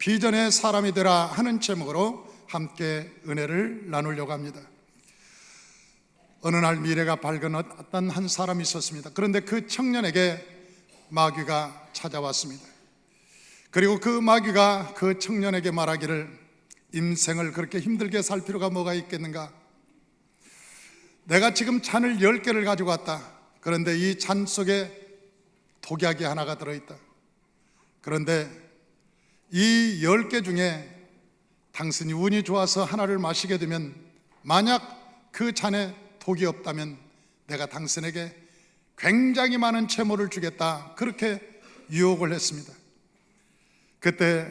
비전의 사람이 되라 하는 제목으로 함께 은혜를 나누려고 합니다. 어느 날 미래가 밝은 어떤 한 사람이 있었습니다. 그런데 그 청년에게 마귀가 찾아왔습니다. 그리고 그 마귀가 그 청년에게 말하기를, 인생을 그렇게 힘들게 살 필요가 뭐가 있겠는가? 내가 지금 잔을 10개를 가지고 왔다. 그런데 이 잔 속에 독약이 하나가 들어있다. 그런데 이 10개 중에 당신이 운이 좋아서 하나를 마시게 되면, 만약 그 잔에 독이 없다면 내가 당신에게 굉장히 많은 채무를 주겠다. 그렇게 유혹을 했습니다. 그때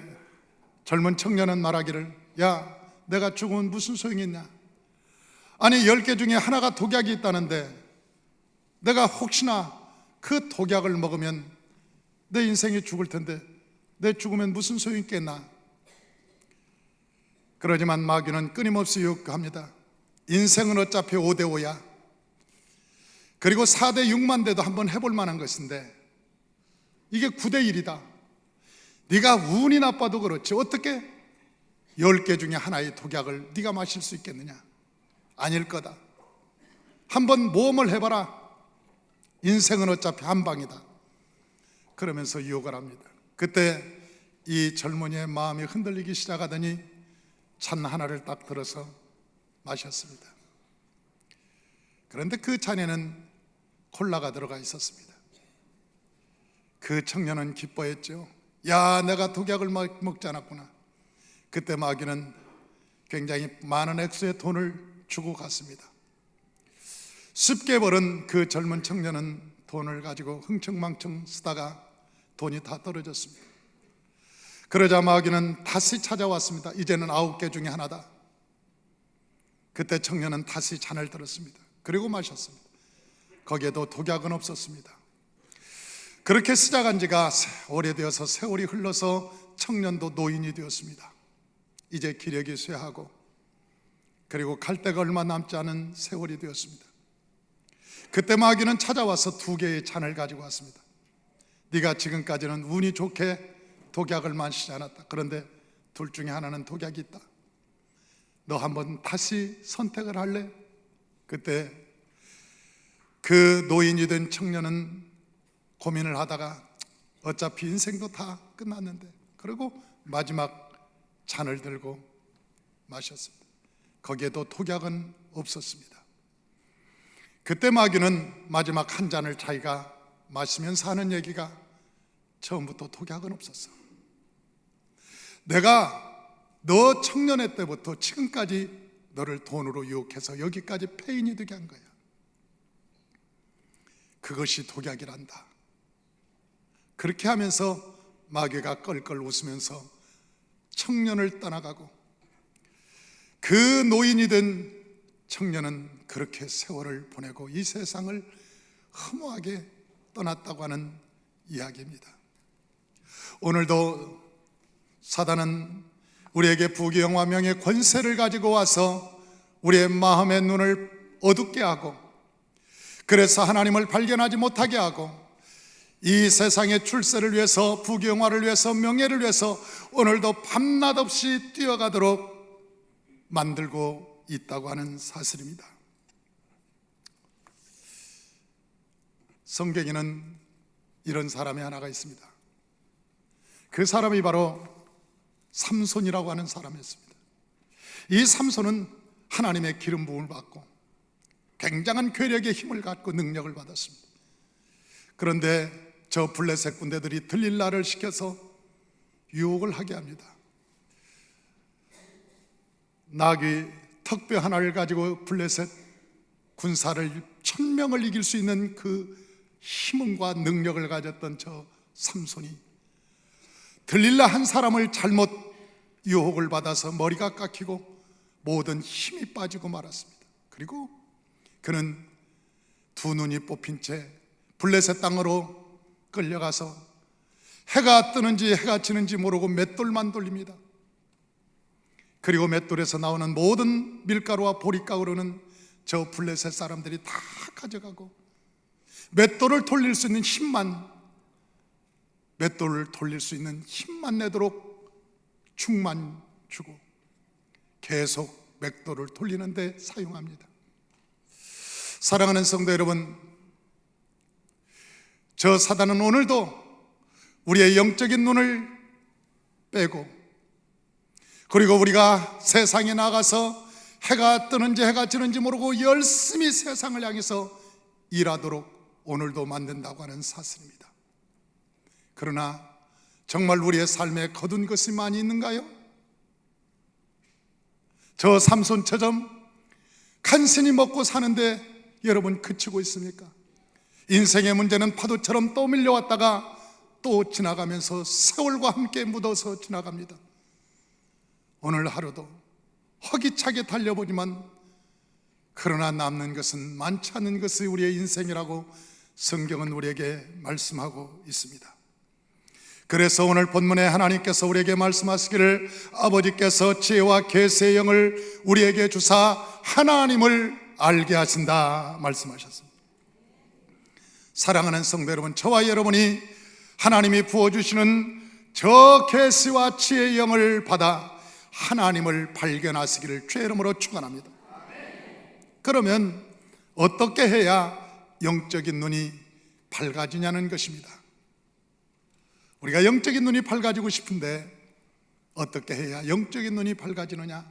젊은 청년은 말하기를, 야, 내가 죽으면 무슨 소용이 있냐? 아니 10개 중에 하나가 독약이 있다는데 내가 혹시나 그 독약을 먹으면 내 인생이 죽을 텐데 내 죽으면 무슨 소용이 있겠나? 그러지만 마귀는 끊임없이 유혹합니다. 인생은 어차피 5대5야. 그리고 4대6만 돼도 한번 해볼 만한 것인데 이게 9대1이다. 네가 운이 나빠도 그렇지 어떻게 10개 중에 하나의 독약을 네가 마실 수 있겠느냐? 아닐 거다. 한번 모험을 해봐라. 인생은 어차피 한 방이다. 그러면서 유혹을 합니다. 그때 이 젊은이의 마음이 흔들리기 시작하더니 잔 하나를 딱 들어서 마셨습니다. 그런데 그 잔에는 콜라가 들어가 있었습니다. 그 청년은 기뻐했죠. 야, 내가 독약을 먹지 않았구나. 그때 마귀는 굉장히 많은 액수의 돈을 주고 갔습니다. 쉽게 벌은 그 젊은 청년은 돈을 가지고 흥청망청 쓰다가 돈이 다 떨어졌습니다. 그러자 마귀는 다시 찾아왔습니다. 이제는 9개 중에 하나다. 그때 청년은 다시 잔을 들었습니다. 그리고 마셨습니다. 거기에도 독약은 없었습니다. 그렇게 시작한 지가 오래되어서 세월이 흘러서 청년도 노인이 되었습니다. 이제 기력이 쇠하고 그리고 갈 데가 얼마 남지 않은 세월이 되었습니다. 그때 마귀는 찾아와서 2개의 잔을 가지고 왔습니다. 네가 지금까지는 운이 좋게 독약을 마시지 않았다. 그런데 둘 중에 하나는 독약이 있다. 너 한번 다시 선택을 할래? 그때 그 노인이 된 청년은 고민을 하다가 어차피 인생도 다 끝났는데, 그리고 마지막 잔을 들고 마셨습니다. 거기에도 독약은 없었습니다. 그때 마귀는 마지막 한 잔을 자기가 마시면서 하는 얘기가, 처음부터 독약은 없었어. 내가 너 청년의 때부터 지금까지 너를 돈으로 유혹해서 여기까지 폐인이 되게 한 거야. 그것이 독약이란다. 그렇게 하면서 마귀가 껄껄 웃으면서 청년을 떠나가고, 그 노인이 된 청년은 그렇게 세월을 보내고 이 세상을 허무하게 떠났다고 하는 이야기입니다. 오늘도 사단은 우리에게 부귀영화 명예 권세를 가지고 와서 우리의 마음의 눈을 어둡게 하고, 그래서 하나님을 발견하지 못하게 하고, 이 세상의 출세를 위해서, 부귀영화를 위해서, 명예를 위해서 오늘도 밤낮 없이 뛰어가도록 만들고 있다고 하는 사실입니다. 성경에는 이런 사람이 하나가 있습니다. 그 사람이 바로 삼손이라고 하는 사람이었습니다. 이 삼손은 하나님의 기름 부음을 받고 굉장한 괴력의 힘을 갖고 능력을 받았습니다. 그런데 저 블레셋 군대들이 들릴라를 시켜서 유혹을 하게 합니다. 나귀 턱뼈 하나를 가지고 블레셋 군사를 1000명을 이길 수 있는 그 힘과 능력을 가졌던 저 삼손이 들릴라 한 사람을 잘못 유혹을 받아서 머리가 깎이고 모든 힘이 빠지고 말았습니다. 그리고 그는 두 눈이 뽑힌 채 블레셋 땅으로 끌려가서 해가 뜨는지 해가 지는지 모르고 맷돌만 돌립니다. 그리고 맷돌에서 나오는 모든 밀가루와 보리가루는 저 블레셋 사람들이 다 가져가고, 맷돌을 돌릴 수 있는 힘만 내도록 축만 주고 계속 맥도를 돌리는 데 사용합니다. 사랑하는 성도 여러분, 저 사단은 오늘도 우리의 영적인 눈을 빼고, 그리고 우리가 세상에 나가서 해가 뜨는지 해가 지는지 모르고 열심히 세상을 향해서 일하도록 오늘도 만든다고 하는 사실입니다. 그러나 정말 우리의 삶에 거둔 것이 많이 있는가요? 저 삼손처럼 간신히 먹고 사는데 여러분 그치고 있습니까? 인생의 문제는 파도처럼 또 밀려왔다가 또 지나가면서 세월과 함께 묻어서 지나갑니다. 오늘 하루도 허기차게 달려보지만 그러나 남는 것은 많지 않은 것이 우리의 인생이라고 성경은 우리에게 말씀하고 있습니다. 그래서 오늘 본문에 하나님께서 우리에게 말씀하시기를 아버지께서 지혜와 계시의 영을 우리에게 주사 하나님을 알게 하신다 말씀하셨습니다. 사랑하는 성도 여러분, 저와 여러분이 하나님이 부어주시는 저 계시와 지혜의 영을 받아 하나님을 발견하시기를 주의 이름으로 축원합니다. 그러면 어떻게 해야 영적인 눈이 밝아지냐는 것입니다. 우리가 영적인 눈이 밝아지고 싶은데 어떻게 해야 영적인 눈이 밝아지느냐?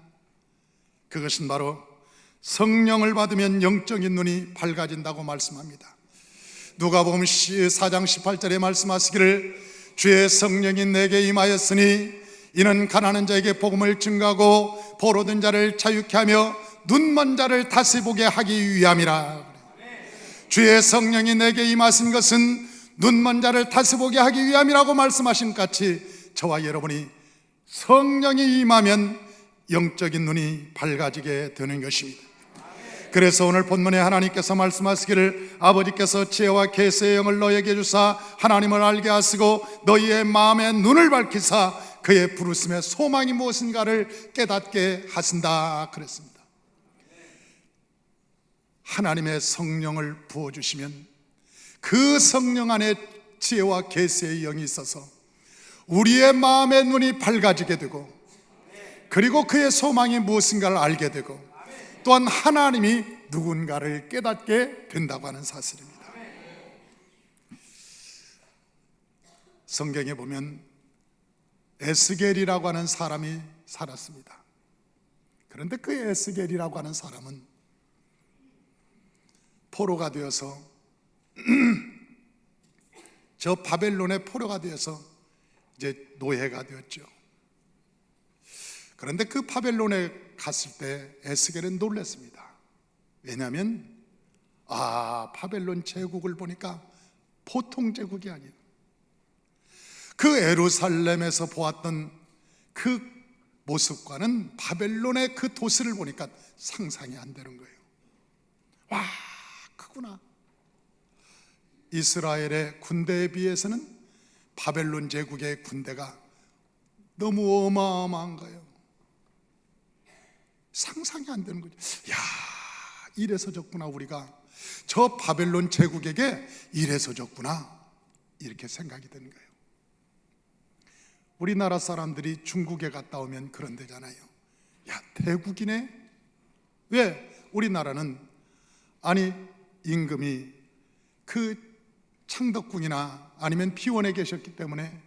그것은 바로 성령을 받으면 영적인 눈이 밝아진다고 말씀합니다. 누가복음 4장 18절에 말씀하시기를 주의 성령이 내게 임하였으니 이는 가난한 자에게 복음을 증거하고 포로된 자를 자유케 하며 눈먼 자를 다시 보게 하기 위함이라. 주의 성령이 내게 임하신 것은 눈먼 자를 다시 보게 하기 위함이라고 말씀하신 같이 저와 여러분이 성령이 임하면 영적인 눈이 밝아지게 되는 것입니다. 그래서 오늘 본문에 하나님께서 말씀하시기를 아버지께서 지혜와 계시의 영을 너에게 주사 하나님을 알게 하시고 너희의 마음의 눈을 밝히사 그의 부르심의 소망이 무엇인가를 깨닫게 하신다 그랬습니다. 하나님의 성령을 부어주시면 그 성령 안에 지혜와 계시의 영이 있어서 우리의 마음의 눈이 밝아지게 되고, 그리고 그의 소망이 무엇인가를 알게 되고, 또한 하나님이 누군가를 깨닫게 된다고 하는 사실입니다. 성경에 보면 에스겔이라고 하는 사람이 살았습니다. 그런데 그 에스겔이라고 하는 사람은 포로가 되어서 저 바벨론의 포로가 되어서 이제 노예가 되었죠. 그런데 그 바벨론에 갔을 때 에스겔은 놀랐습니다. 왜냐하면 바벨론 제국을 보니까 보통 제국이 아니에요. 그 예루살렘에서 보았던 그 모습과는 바벨론의 그 도시를 보니까 상상이 안 되는 거예요. 와, 크구나. 이스라엘의 군대에 비해서는 바벨론 제국의 군대가 너무 어마어마한 거예요. 상상이 안 되는 거죠. 야, 이래서 졌구나. 우리가 저 바벨론 제국에게 이래서 졌구나, 이렇게 생각이 되는 거예요. 우리나라 사람들이 중국에 갔다 오면 그런 데잖아요. 야, 대국이네. 왜? 우리나라는 임금이 그 창덕궁이나 아니면 비원에 계셨기 때문에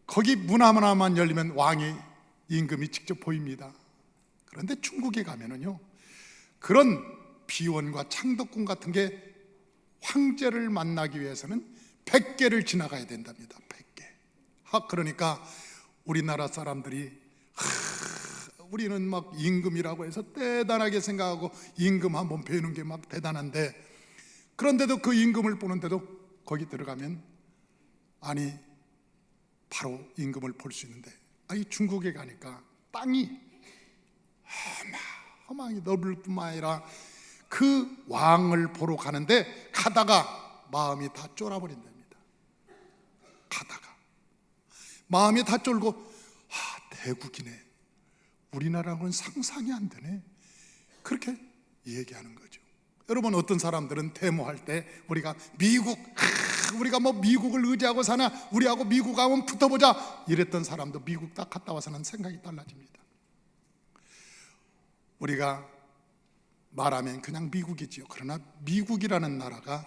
거기 문 하나만 열리면 왕이, 임금이 직접 보입니다. 그런데 중국에 가면은요, 그런 비원과 창덕궁 같은 게 황제를 만나기 위해서는 100개를 지나가야 된답니다. 100개. 그러니까 우리나라 사람들이 우리는 막 임금이라고 해서 대단하게 생각하고 임금 한번 뵈는 게 막 대단한데, 그런데도 그 임금을 보는데도 거기 들어가면 바로 임금을 볼 수 있는데, 이 중국에 가니까 땅이 어마어마하게 넓을 뿐만 아니라 그 왕을 보러 가는데 가다가 마음이 다 쫄아버린답니다. 가다가 마음이 다 쫄고 대국이네, 우리나라는 상상이 안 되네, 그렇게 얘기하는 거죠. 여러분, 어떤 사람들은 데모할 때 우리가 미국 우리가 뭐 미국을 의지하고 사나, 우리하고 미국 하면 붙어보자 이랬던 사람도 미국 딱 갔다 와서는 생각이 달라집니다. 우리가 말하면 그냥 미국이지요. 그러나 미국이라는 나라가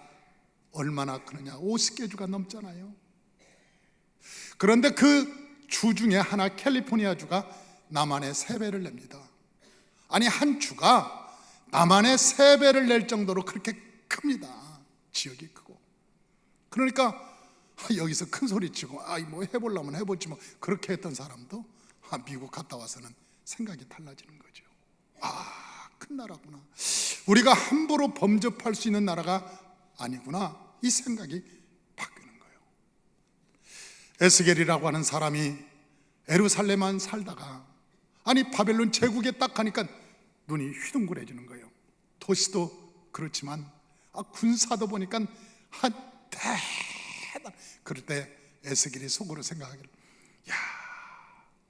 얼마나 크느냐, 50개 주가 넘잖아요. 그런데 그 주 중에 하나, 캘리포니아 주가 남한의 3배를 냅니다. 아니, 한 주가 남한의 3배를 낼 정도로 그렇게 큽니다. 지역이 크고. 그러니까 여기서 큰 소리 치고 뭐 해보려면 해보지 뭐, 그렇게 했던 사람도 미국 갔다 와서는 생각이 달라지는 거죠. 큰 나라구나, 우리가 함부로 범접할 수 있는 나라가 아니구나, 이 생각이 바뀌는 거예요. 에스겔이라고 하는 사람이 예루살렘만 살다가 바벨론 제국에 딱 가니까 눈이 휘둥그레지는 거예요. 도시도 그렇지만 군사도 보니까 대단. 그럴 때 에스겔이 속으로 생각하기를, 야,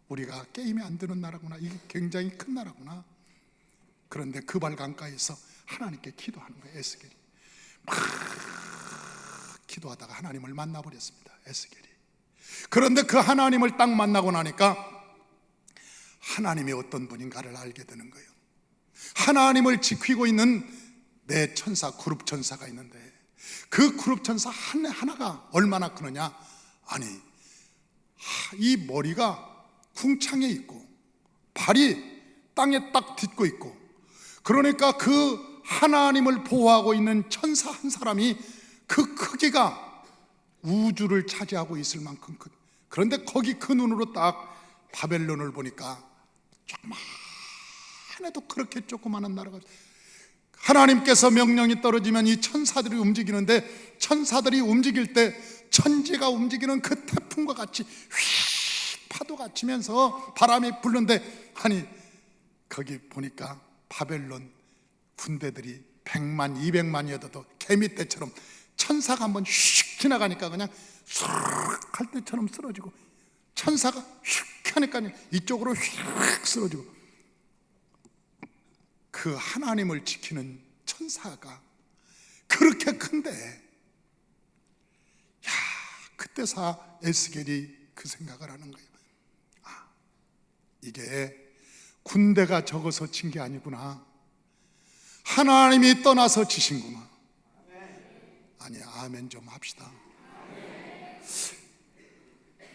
우리가 게임에 안 드는 나라구나, 이게 굉장히 큰 나라구나. 그런데 그 발 강가에서 하나님께 기도하는 거예요. 에스겔이 막 기도하다가 하나님을 만나버렸습니다. 에스겔이. 그런데 그 하나님을 딱 만나고 나니까 하나님이 어떤 분인가를 알게 되는 거예요. 하나님을 지키고 있는 내 천사, 그룹 천사가 있는데 그 그룹 천사 하나가 얼마나 크느냐, 이 머리가 궁창에 있고 발이 땅에 딱 딛고 있고, 그러니까 그 하나님을 보호하고 있는 천사 한 사람이 그 크기가 우주를 차지하고 있을 만큼 큰. 그런데 거기 그 눈으로 딱 바벨론을 보니까 조그만해도 그렇게 조그마한 나라가, 하나님께서 명령이 떨어지면 이 천사들이 움직이는데, 천사들이 움직일 때 천지가 움직이는 그 태풍과 같이 휙 파도가 치면서 바람이 부는데, 거기 보니까 바벨론 군대들이 100만 200만이어도 개미떼처럼 천사가 한번 휙 지나가니까 그냥 쑥 할 때처럼 쓰러지고, 천사가 휙 하니까 이쪽으로 휙 쓰러지고, 그 하나님을 지키는 천사가 그렇게 큰데, 그때서 에스겔이 그 생각을 하는 거예요. 이게 군대가 적어서 친 게 아니구나, 하나님이 떠나서 지신구나. 아멘 좀 합시다.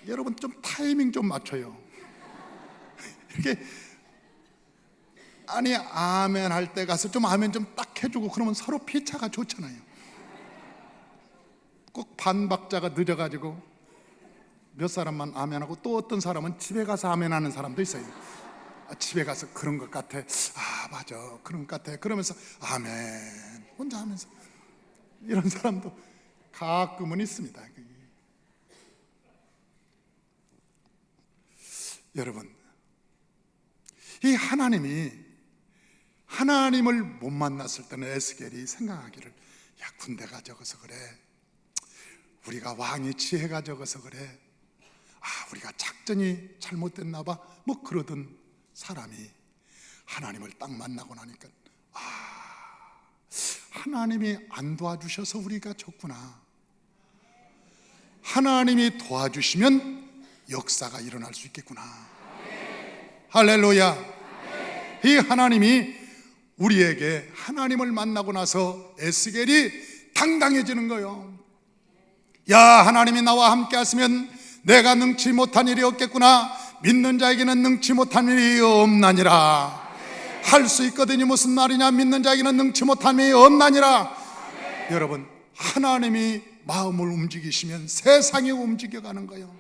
여러분 좀 타이밍 좀 맞춰요. 이렇게 아멘 할 때 가서 좀 아멘 좀 딱 해주고 그러면 서로 피차가 좋잖아요. 꼭 반박자가 늦어가지고 몇 사람만 아멘하고 또 어떤 사람은 집에 가서 아멘하는 사람도 있어요. 집에 가서 그런 것 같아, 맞아 그런 것 같아 그러면서 아멘 혼자 하면서, 이런 사람도 가끔은 있습니다. 여러분, 이 하나님을 못 만났을 때는 에스겔이 생각하기를, 군대가 적어서 그래, 우리가 왕이 지혜가 적어서 그래, 우리가 작전이 잘못됐나 봐, 뭐 그러던 사람이 하나님을 딱 만나고 나니까 하나님이 안 도와주셔서 우리가 졌구나, 하나님이 도와주시면 역사가 일어날 수 있겠구나. 할렐루야. 이 하나님이 우리에게, 하나님을 만나고 나서 에스겔이 당당해지는 거예요. 야, 하나님이 나와 함께 하시면 내가 능치 못한 일이 없겠구나, 믿는 자에게는 능치 못한 일이 없나니라. 할 수 있거든요. 무슨 말이냐, 믿는 자에게는 능치 못한 일이 없나니라. 여러분, 하나님이 마음을 움직이시면 세상이 움직여가는 거예요.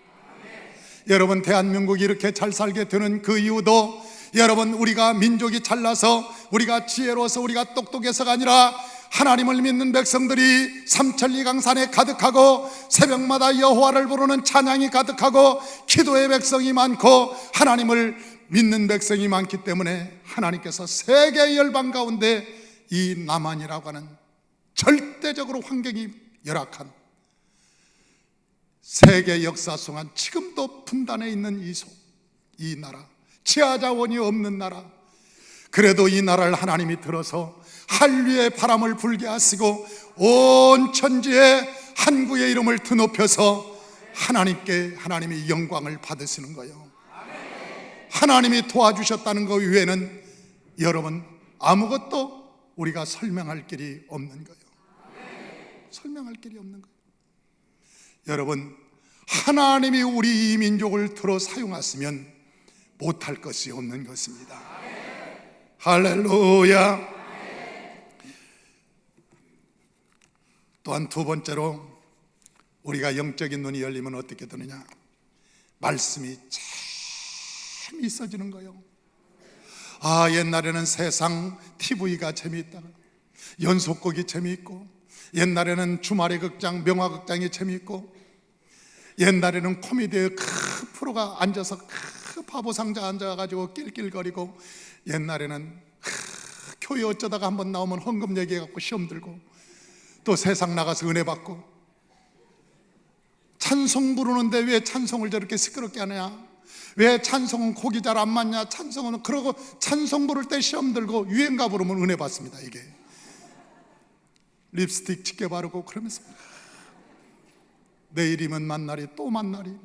여러분, 대한민국이 이렇게 잘 살게 되는 그 이유도, 여러분, 우리가 민족이 잘나서, 우리가 지혜로워서, 우리가 똑똑해서가 아니라 하나님을 믿는 백성들이 삼천리 강산에 가득하고, 새벽마다 여호와를 부르는 찬양이 가득하고, 기도의 백성이 많고, 하나님을 믿는 백성이 많기 때문에 하나님께서 세계 열방 가운데 이 남한이라고 하는 절대적으로 환경이 열악한, 세계 역사 동안 지금도 분단해 있는 이 나라, 지하자원이 없는 나라, 그래도 이 나라를 하나님이 들어서 한류의 바람을 불게 하시고 온 천지에 한 구의 이름을 드높여서 하나님의 영광을 받으시는 거예요. 하나님이 도와주셨다는 것 외에는 여러분 아무것도 우리가 설명할 길이 없는 거예요. 설명할 길이 없는 거예요. 여러분, 하나님이 우리 이 민족을 들어 사용하시면 못할 것이 없는 것입니다. 할렐루야. 또한 두 번째로 우리가 영적인 눈이 열리면 어떻게 되느냐? 말씀이 재미있어지는 거예요. 옛날에는 세상 TV가 재미있다가 연속극이 재미있고, 옛날에는 주말의 극장, 명화극장이 재미있고, 옛날에는 코미디의 큰 프로가 앉아서 큰 바보 상자 앉아가지고 낄낄거리고, 옛날에는 교회 어쩌다가 한번 나오면 헌금 얘기해갖고 시험 들고, 또 세상 나가서 은혜 받고, 찬송 부르는데 왜 찬송을 저렇게 시끄럽게 하냐? 왜 찬송은 곡이 잘 안 맞냐? 찬송은 그러고 찬송 부를 때 시험 들고 유행가 부르면 은혜 받습니다. 이게 립스틱 짙게 바르고 그러면서 내일이면 만날이 또 만날이.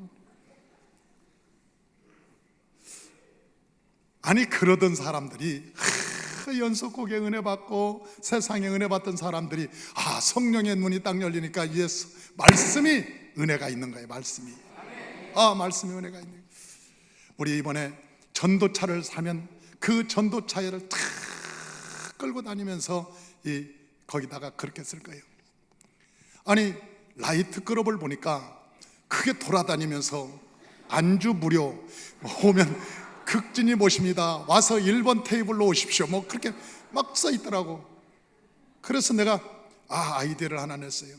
아니 그러던 사람들이 연속곡에 은혜 받고 세상에 은혜 받던 사람들이 성령의 눈이 딱 열리니까 예수 말씀이 은혜가 있는 거예요. 말씀이 말씀이 은혜가 있는 거예요. 우리 이번에 전도차를 사면 그 전도차를 탁 끌고 다니면서 거기다가 그렇게 쓸 거예요. 아니 라이트 클럽을 보니까 크게 돌아다니면서 안주 무료, 오면 극진히 모십니다, 와서 1번 테이블로 오십시오, 뭐 그렇게 막 써 있더라고. 그래서 내가 아이디어를 하나 냈어요.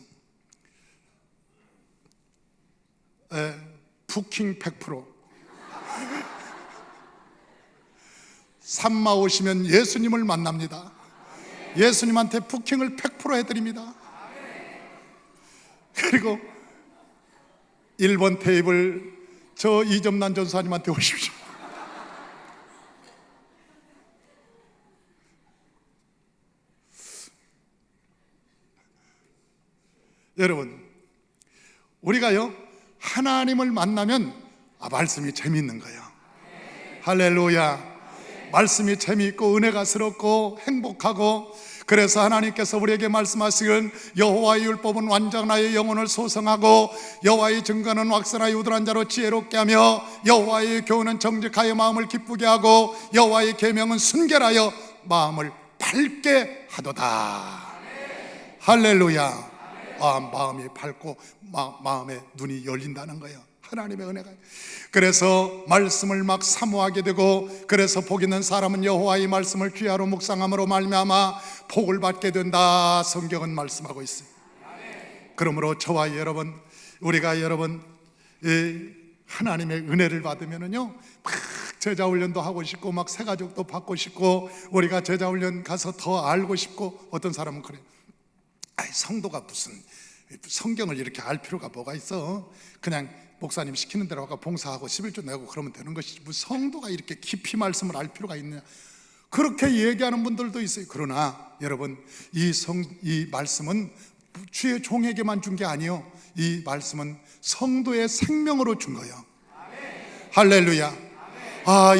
부킹 100%. 산마 오시면 예수님을 만납니다. 예수님한테 부킹을 100% 해드립니다. 그리고 1번 테이블 저 이점난 전사님한테 오십시오. 여러분, 우리가요 하나님을 만나면 말씀이 재미있는 거예요. 할렐루야. 말씀이 재미있고 은혜가스럽고 행복하고, 그래서 하나님께서 우리에게 말씀하시기를 여호와의 율법은 완전하여 영혼을 소성하고 여호와의 증거는 왁선하여 우둔한 자로 지혜롭게 하며 여호와의 교훈은 정직하여 마음을 기쁘게 하고 여호와의 계명은 순결하여 마음을 밝게 하도다. 할렐루야. 마음이 밝고 마음의 눈이 열린다는 거예요. 하나님의 은혜가. 그래서 말씀을 막 사모하게 되고, 그래서 복 있는 사람은 여호와의 말씀을 귀하로 묵상함으로 말미암아 복을 받게 된다. 성경은 말씀하고 있어요. 그러므로 저와 여러분, 우리가 여러분 하나님의 은혜를 받으면은요 막 제자훈련도 하고 싶고 막 새가족도 받고 싶고, 우리가 제자훈련 가서 더 알고 싶고. 어떤 사람은 그래요. 성도가 무슨 성경을 이렇게 알 필요가 뭐가 있어? 그냥 목사님 시키는 대로 하고 봉사하고 11조 내고 그러면 되는 것이지, 무슨 성도가 이렇게 깊이 말씀을 알 필요가 있느냐, 그렇게 얘기하는 분들도 있어요. 그러나 여러분, 이 말씀은 주의 종에게만 준 게 아니에요. 이 말씀은 성도의 생명으로 준 거예요. 할렐루야.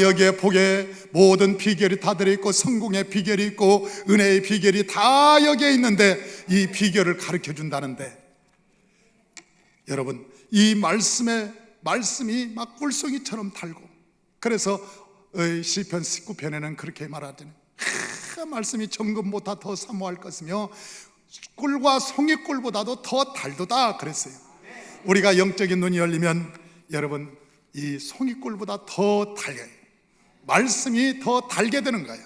여기에 복의 모든 비결이 다 들어있고, 성공의 비결이 있고, 은혜의 비결이 다 여기에 있는데, 이 비결을 가르쳐 준다는데, 여러분, 이 말씀이 막 꿀송이처럼 달고, 그래서 시편 19편에는 그렇게 말하잖아요. 말씀이 정금보다 더 사모할 것이며 꿀과 송이꿀보다도 더 달도다 그랬어요. 우리가 영적인 눈이 열리면 여러분, 이 송이꿀보다 더 달려요. 말씀이 더 달게 되는 거예요.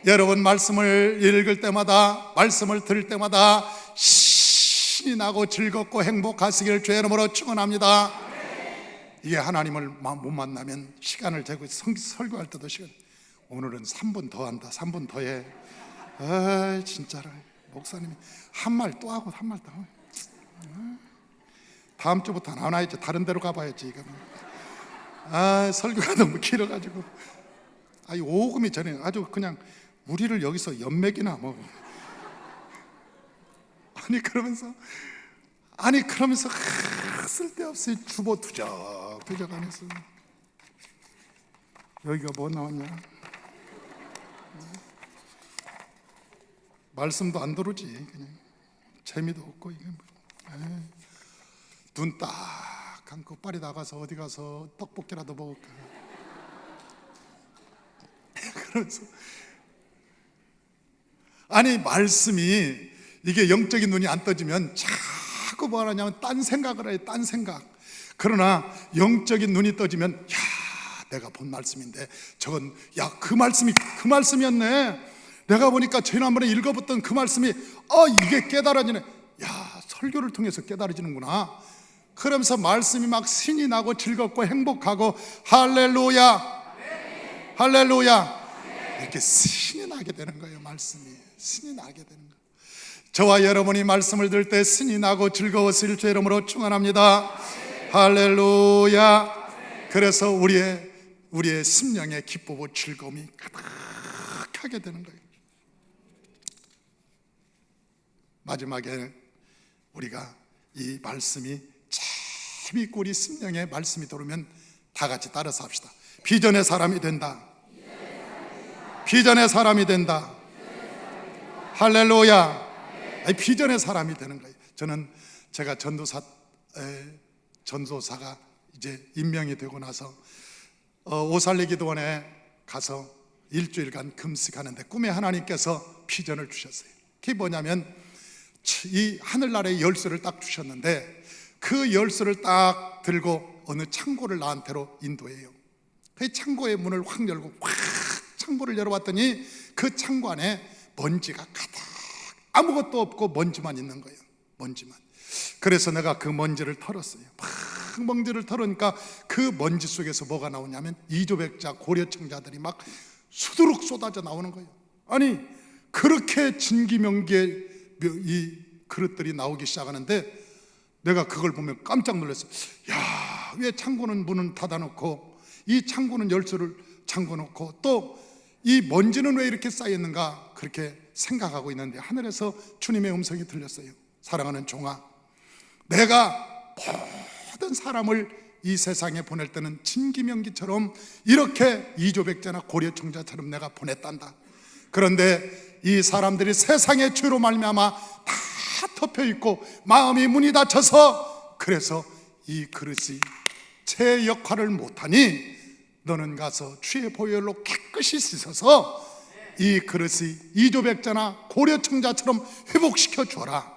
여러분, 말씀을 읽을 때마다, 말씀을 들을 때마다 신이 나고 즐겁고 행복하시기를 주의 이름으로 축원합니다. 이게 하나님을 못 만나면 시간을 재고 설교할 때도 오늘은 3분 더 한다, 3분 더 해. 진짜로 목사님이 한 말 또 하고 한 말 더 하고. 다음 주부터 안 와야지, 다른 데로 가봐야지. 설교가 너무 길어가지고. 오금이 전에 아주 그냥 우리를 여기서 연맥이나 뭐. 그러면서 아니 그러면서 쓸데없이 주보 두적두적 하면서 여기가 뭐 나왔냐? 말씀도 안 들어오지. 그냥 재미도 없고 이게 눈 딱 감고 빨리 나가서 어디 가서 떡볶이라도 먹을까. 그래서 아니 말씀이 이게 영적인 눈이 안 떠지면 자꾸 뭐 하냐면 딴 생각을 해. 딴 생각. 그러나 영적인 눈이 떠지면 야 내가 본 말씀인데 저건 야 그 말씀이 그 말씀이었네. 내가 보니까 지난번에 읽어봤던 그 말씀이 이게 깨달아지네. 야 설교를 통해서 깨달아지는구나. 그러면서 말씀이 막 신이 나고 즐겁고 행복하고 할렐루야 할렐루야 이렇게 신이 나게 되는 거예요. 말씀이 신이 나게 되는 거예요. 저와 여러분이 말씀을 들을 때 신이 나고 즐거웠을 주 이름으로 축원합니다. 할렐루야. 그래서 우리의 심령에 기쁘고 즐거움이 가득하게 되는 거예요. 마지막에 우리가 이 말씀이 재미있고 우리 심령에 말씀이 들어오면 다 같이 따라서 합시다. 비전의 사람이 된다. 비전의 사람이 된다. 할렐루야. 아니, 비전의 사람이 되는 거예요. 제가 전도사가 이제 임명이 되고 나서 오살리 기도원에 가서 일주일간 금식하는데 꿈에 하나님께서 비전을 주셨어요. 그게 뭐냐면 이 하늘나라의 열쇠를 딱 주셨는데 그 열쇠를 딱 들고 어느 창고를 나한테로 인도해요. 그 창고의 문을 확 열고 확 창고를 열어봤더니 그 창고 안에 먼지가 가득 아무것도 없고 먼지만 있는 거예요. 먼지만. 그래서 내가 그 먼지를 털었어요. 막 먼지를 털으니까 그 먼지 속에서 뭐가 나오냐면 이조백자 고려청자들이 막 수두룩 쏟아져 나오는 거예요. 아니 그렇게 진기명기의 이 그릇들이 나오기 시작하는데 내가 그걸 보면 깜짝 놀랐어요. 야, 왜 창고는 문은 닫아놓고 이 창고는 열쇠를 잠궈놓고 또 이 먼지는 왜 이렇게 쌓였는가 그렇게 생각하고 있는데 하늘에서 주님의 음성이 들렸어요. 사랑하는 종아, 내가 모든 사람을 이 세상에 보낼 때는 진기명기처럼 이렇게 이조백자나 고려청자처럼 내가 보냈단다. 그런데 이 사람들이 세상의 죄로 말미암아 다 덮여있고 마음이 문이 닫혀서 그래서 이 그릇이 제 역할을 못하니 너는 가서 주의 보혈로 깨끗이 씻어서 이 그릇이 이조백자나 고려청자처럼 회복시켜 줘라.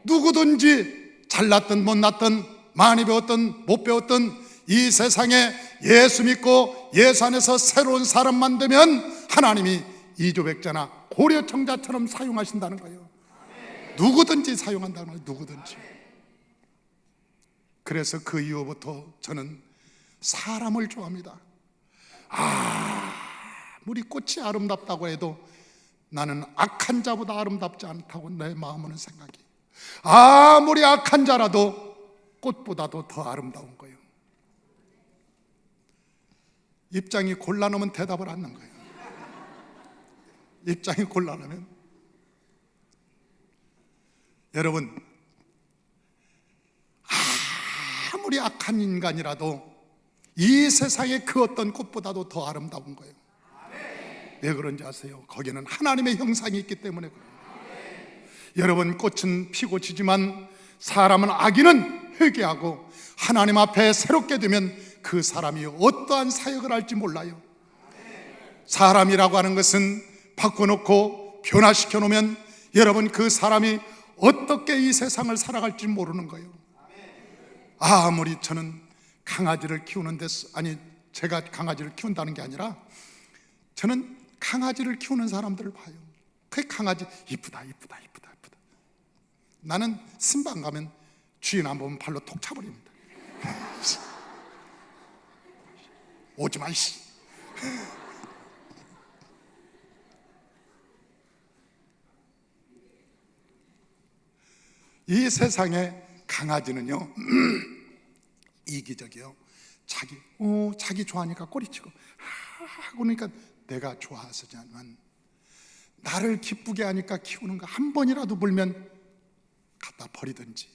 누구든지 잘났든 못났든 많이 배웠든 못 배웠든 이 세상에 예수 믿고 예수 안에서 새로운 사람만 되면 하나님이 이조백자나 고려청자처럼 사용하신다는 거예요. 누구든지 사용한다는 거예요. 누구든지. 그래서 그 이후부터 저는 사람을 좋아합니다. 아무리 꽃이 아름답다고 해도 나는 악한 자보다 아름답지 않다고 내 마음은 생각이. 아무리 악한 자라도 꽃보다도 더 아름다운 거예요. 입장이 곤란하면 대답을 않는 거예요. 입장이 곤란하면. 여러분, 아무리 악한 인간이라도 이 세상의 그 어떤 꽃보다도 더 아름다운 거예요. 왜 그런지 아세요? 거기는 하나님의 형상이 있기 때문에 그래요. 여러분, 꽃은 피고 지지만 사람은 악인은 회개하고 하나님 앞에 새롭게 되면 그 사람이 어떠한 사역을 할지 몰라요. 사람이라고 하는 것은 바꿔놓고 변화시켜 놓으면 여러분 그 사람이 어떻게 이 세상을 살아갈지 모르는 거예요. 아무리 저는 강아지를 키우는데, 아니 제가 강아지를 키운다는 게 아니라 저는 강아지를 키우는 사람들을 봐요. 그 강아지 이쁘다 이쁘다 이쁘다 이쁘다. 나는 신방 가면 주인 안 보면 발로 톡 차버립니다. 오지마 이씨. 이 세상에 강아지는요 이기적이요. 자기 좋아하니까 꼬리치고 하고 그러니까 내가 좋아서지만 나를 기쁘게 하니까 키우는 거 한 번이라도 물면 갖다 버리든지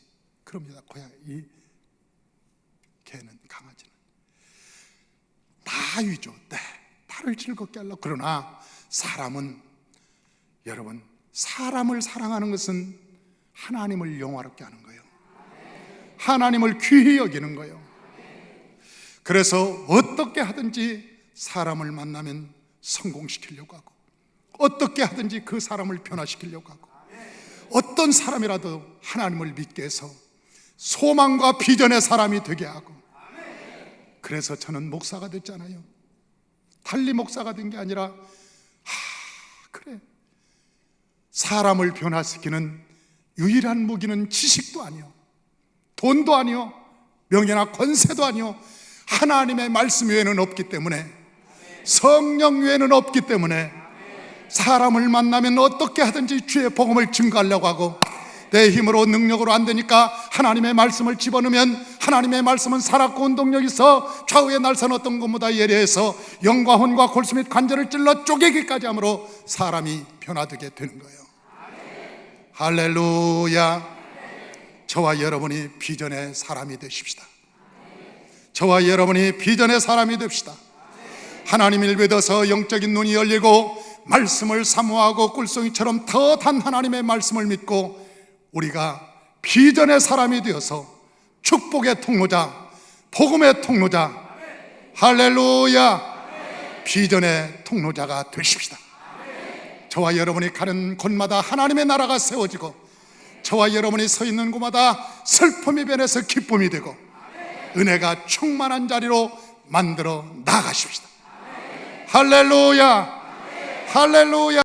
그럽니다. 이 개는, 강아지는 다 위조, 나를 즐겁게 하려고. 그러나 사람은, 여러분, 사람을 사랑하는 것은 하나님을 영화롭게 하는 거예요. 하나님을 귀히 여기는 거예요. 그래서 어떻게 하든지 사람을 만나면 성공시키려고 하고, 어떻게 하든지 그 사람을 변화시키려고 하고, 어떤 사람이라도 하나님을 믿게 해서 소망과 비전의 사람이 되게 하고. 그래서 저는 목사가 됐잖아요. 달리 목사가 된 게 아니라, 그래, 사람을 변화시키는 유일한 무기는 지식도 아니요, 돈도 아니요, 명예나 권세도 아니요, 하나님의 말씀 외에는 없기 때문에, 성령 외에는 없기 때문에 사람을 만나면 어떻게 하든지 주의 복음을 증거하려고 하고, 내 힘으로 능력으로 안 되니까 하나님의 말씀을 집어넣으면 하나님의 말씀은 살았고 운동력이 있어 좌우의 날선 어떤 것보다 예리해서 영과 혼과 골수 및 관절을 찔러 쪼개기까지 함으로 사람이 변화되게 되는 거예요. 할렐루야. 저와 여러분이 비전의 사람이 되십시다. 저와 여러분이 비전의 사람이 됩시다. 하나님을 믿어서 영적인 눈이 열리고 말씀을 사모하고 꿀송이처럼 더 단 하나님의 말씀을 믿고 우리가 비전의 사람이 되어서 축복의 통로자, 복음의 통로자, 할렐루야, 비전의 통로자가 되십시다. 저와 여러분이 가는 곳마다 하나님의 나라가 세워지고, 저와 여러분이 서 있는 곳마다 슬픔이 변해서 기쁨이 되고, 은혜가 충만한 자리로 만들어 나가십시다. 할렐루야, 할렐루야.